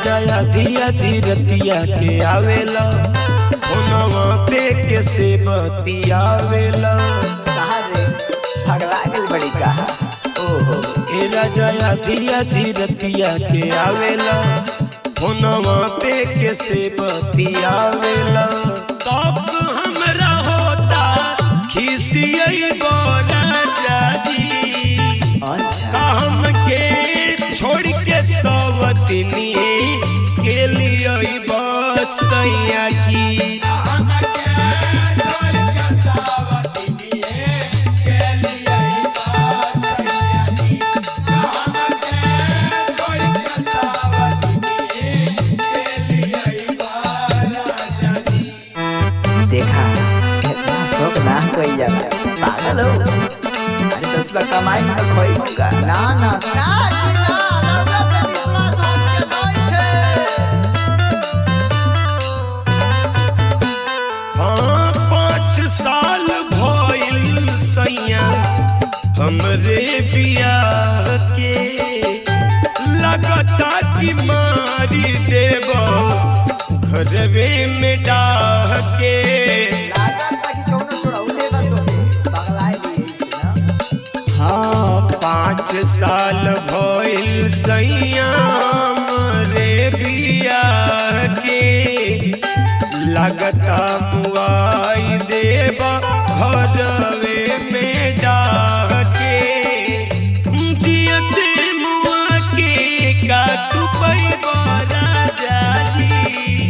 राजा आधी आधी रतिया के आवेला फोनवा पे कैसे बतियावेला पगला गल बड़ी का ओहो ए राजा आधी आधी रतिया के आवेला फोनवा पे कैसे बतियावेला तब हमरा होता खिसियई राजा जी हम के छोड़ के सवतनी के लिए बसैया जी देखा इतना शौक ना कोई जाना पागल हो अरे 10 लाख कमाई ना खोई होगा ना ना हाँ 5 साल भइल सैया हमरे बियाह के लगता कि मारी देव घरवे में डाह के हाँ 5 साल भइल सैया हमरे बियाह के लगता मुआई देवा घरवे में डाह के जियते मुआ के का तू पैबा राजा जी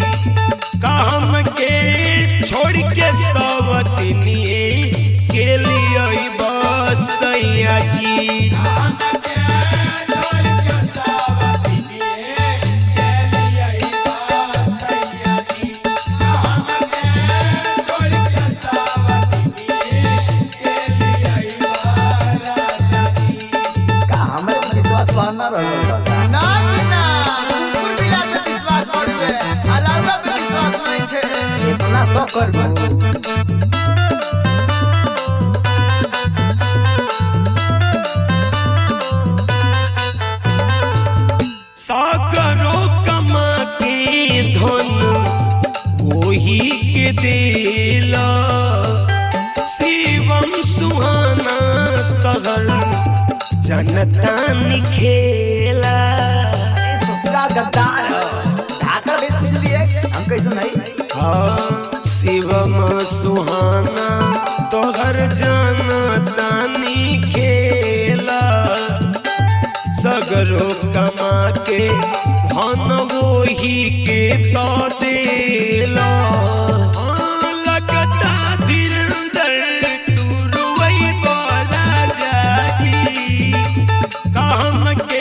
काम के छोड़ के सवतनी के लिए बसैया जी इतना शौक कर सागरो कमा के धन वही के देला शिवम सुहाना तहर जनता निखेला ससुरा गद्दार ढाकर भेज पूछ लिए हम कैसे नहीं हाँ शिवम सुहाना तोहर जनता निखेला सगरो कमा के धन वही के तो देला लगता धीरंदर तू रुवई बोला जाजी काम के